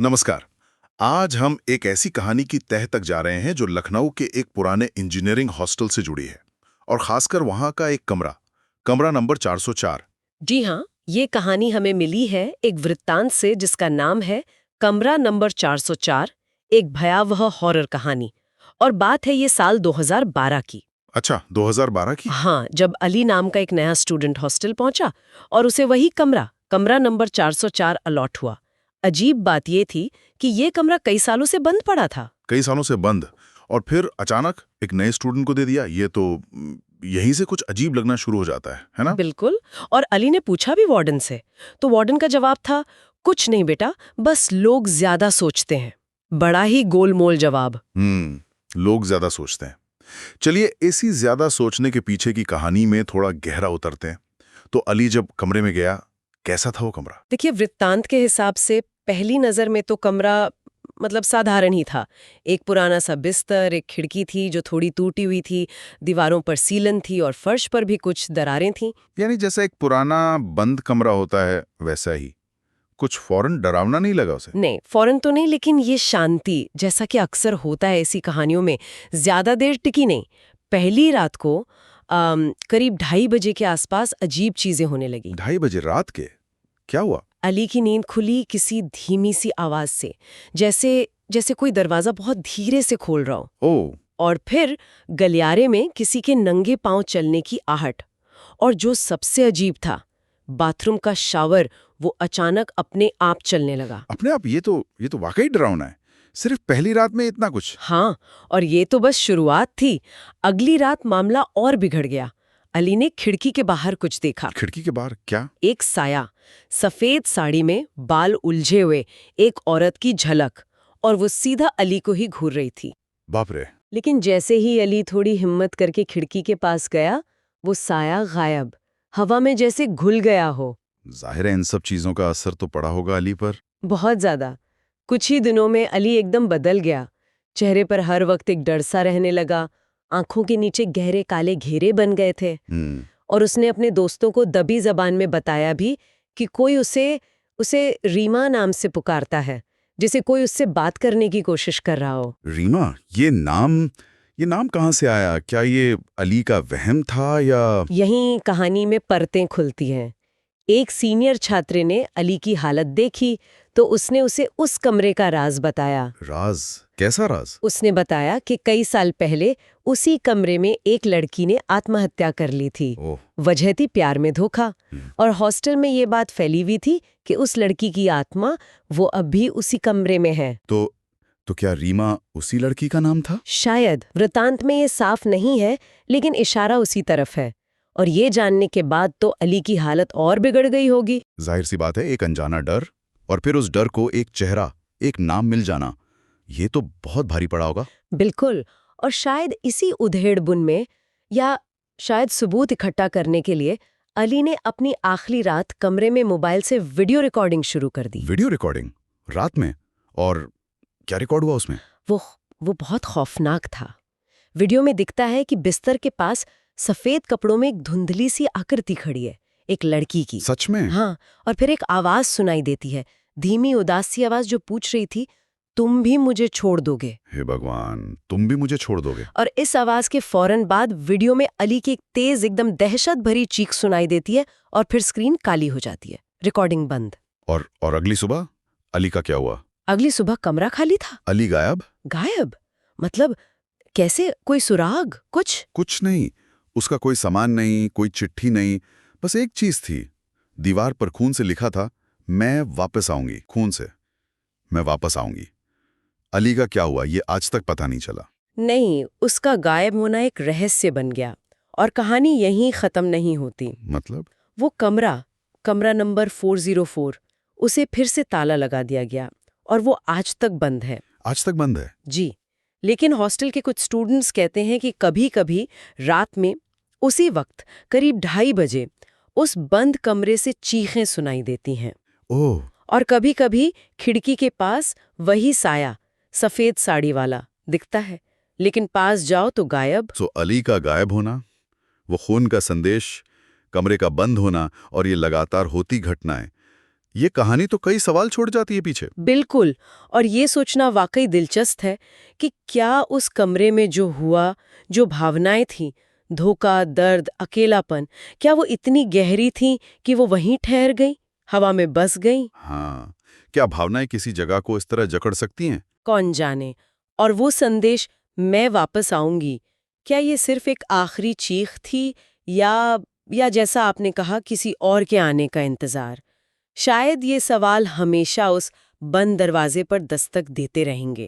नमस्कार। आज हम एक ऐसी कहानी की तह तक जा रहे हैं जो लखनऊ के एक पुराने इंजीनियरिंग हॉस्टल से जुड़ी है और खासकर वहां का एक कमरा, कमरा नंबर 404। जी हाँ, ये कहानी हमें मिली है एक वृत्तांत से जिसका नाम है कमरा नंबर 404, एक भयावह हॉरर कहानी। और बात है ये साल 2012 की। अच्छा, 2012 की। हाँ, जब अली नाम का एक नया स्टूडेंट हॉस्टल पहुंचा और उसे वही कमरा नंबर 404 अलॉट हुआ। अजीब बात ये थी कि ये कमरा कई सालों से बंद पड़ा था। कई सालों से बंद, और फिर अचानक एक नए स्टूडेंट को दे दिया। ये तो यहीं से कुछ अजीब लगना शुरू हो जाता है ना? बिल्कुल। और अली ने पूछा भी वार्डन से, तो वार्डन का जवाब था, कुछ नहीं बेटा, बस लोग ज्यादा सोचते हैं। बड़ा ही गोलमोल जवाब। लोग ज्यादा सोचते हैं। चलिए, इसी ज्यादा सोचने के पीछे की कहानी में थोड़ा गहरा उतरते हैं। तो अली जब कमरे में गया, कैसा था वो कमरा? देखिए, वृत्तांत के हिसाब से पहली नजर में तो कमरा साधारण ही था। एक पुराना सा बिस्तर, एक खिड़की थी जो थोड़ी टूटी हुई थी, दीवारों पर सीलन थी और फर्श पर भी कुछ दरारें थीं। यानी जैसा एक पुराना बंद कमरा होता है वैसा ही। कुछ फौरन डरावना नहीं लगा उसे? नहीं, फौरन तो नहीं, लेकिन ये शांति, जैसा कि अक्सर होता है ऐसी कहानियों में, ज्यादा देर टिकी नहीं। पहली रात को करीब 2:30 बजे के आसपास अजीब चीजें होने लगी। 2:30 बजे रात के? क्या हुआ? अली की नींद खुली किसी धीमी सी आवाज से, जैसे जैसे कोई दरवाजा बहुत धीरे से खोल रहा हो। ओह! और फिर गलियारे में किसी के नंगे पांव चलने की आहट। और जो सबसे अजीब था, बाथरूम का शावर वो अचानक अपने आप चलने लगा। अपने आप? ये तो वाकई डरावना है। सिर्फ पहली रात में इतना कुछ? हाँ, और ये तो बस शुरुआत थी। अगली रात मामला और बिगड़ गया। अली ने खिड़की के बाहर कुछ देखा। खिड़की के बाहर क्या? एक साया, सफेद साड़ी में, बाल उलझे हुए, एक औरत की झलक, और वो सीधा अली को ही घूर रही थी। बाप रे! लेकिन जैसे ही अली थोड़ी हिम्मत करके खिड़की के पास गया, वो साया गायब, हवा में जैसे घुल गया हो। जाहिर है इन सब चीजों का असर तो पड़ा होगा अली पर। बहुत ज्यादा। कुछ ही दिनों में अली एकदम बदल गया। चेहरे पर हर वक्त एक डर सा रहने लगा, आंखों के नीचे गहरे काले घेरे बन गए थे। और उसने अपने दोस्तों को दबी जबान में बताया भी कि कोई उसे उसे रीमा नाम से पुकारता है, जैसे कोई उससे बात करने की कोशिश कर रहा हो। रीमा? ये नाम कहाँ से आया? क्या ये अली का वहम था या? यहीं कहानी में परतें खुलती हैं। एक सीनियर छात्र ने अली की हालत देखी तो उसने उसे उस कमरे का राज बताया। राज? कैसा राज? उसने बताया कि कई साल पहले उसी कमरे में एक लड़की ने आत्महत्या कर ली थी। ओह! वजह थी प्यार में धोखा। और हॉस्टल में ये बात फैली हुई थी कि उस लड़की की आत्मा वो अब भी उसी कमरे में है। तो क्या रीमा उसी लड़की का नाम था? शायद। वृतांत में ये साफ नहीं है, लेकिन इशारा उसी तरफ है। और ये जानने के बाद तो अली की हालत और बिगड़ गई होगी। जाहिर सी बात है, एक अनजाना डर, और फिर उस डर को एक चेहरा, एक नाम मिल जाना, ये तो बहुत भारी पड़ा होगा। बिल्कुल। और शायद इसी उधेड़-बुन में, या शायद सबूत इकट्ठा करने के लिए, अली ने अपनी आखिरी रात कमरे में मोबाइल से वीडियो रिकॉर्डिंग शुरू कर दी। Video recording? रात में? और क्या रिकॉर्ड हुआ उसमें? वो बहुत खौफनाक था। वीडियो में दिखता है कि बिस्तर के पास सफेद कपड़ों में एक धुंधली सी आकृति खड़ी है, एक लड़की की। सच में? हाँ। और फिर एक आवाज सुनाई देती है, धीमी उदास सी आवाज जो पूछ रही थी, तुम भी मुझे छोड़ दोगे? हे भगवान, तुम भी मुझे छोड़ दोगे? और इस आवाज के फौरन बाद वीडियो में अली की एक तेज, एकदम दहशत भरी चीख सुनाई देती है और फिर स्क्रीन काली हो जाती है, रिकॉर्डिंग बंद। और अगली सुबह अली का क्या हुआ? अगली सुबह कमरा खाली था। अली गायब? गायब? मतलब कैसे? कोई सुराग? कुछ नहीं। उसका कोई सामान नहीं, कोई चिट्ठी नहीं, बस एक चीज थी। दीवार पर खून से लिखा था, मैं वापस आऊंगी। खून से, मैं वापस आऊंगी। अली का क्या हुआ ये आज तक पता नहीं चला। नहीं, उसका गायब होना एक रहस्य बन गया। और कहानी यहीं खत्म नहीं होती। मतलब? वो कमरा नंबर 404, उसे फिर से ताला लगा दिया गया और वो आज तक बंद है। आज तक बंद है? जी। लेकिन हॉस्टल के कुछ स्टूडेंट्स कहते हैं कि कभी-कभी रात में उसी वक्त करीब 2:30 बजे उस बंद कमरे से चीखें सुनाई देती हैं। ओह! और कभी-कभी खिड़की के पास वही साया, सफेद साड़ी वाला, दिखता है, लेकिन पास जाओ तो गायब। तो अली का गायब होना, वो खून का संदेश, कमरे का बंद होना और ये लगातार होती घटनाएं, ये कहानी तो कई सवाल छोड़ जाती है पीछे। बिल्कुल। और ये सोचना वाकई दिलचस्प है कि क्या उस कमरे में जो हुआ, जो भावनाएं थीं, धोखा, दर्द, अकेलापन, क्या वो इतनी गहरी थीं कि वो वहीं ठहर गई, हवा में बस गई? हाँ, क्या भावनाएं किसी जगह को इस तरह जकड़ सकती हैं? कौन जाने। और वो संदेश, मैं वापस आऊंगी, क्या ये सिर्फ एक आखिरी चीख थी, या जैसा आपने कहा, किसी और के आने का इंतजार? शायद ये सवाल हमेशा उस बंद दरवाजे पर दस्तक देते रहेंगे।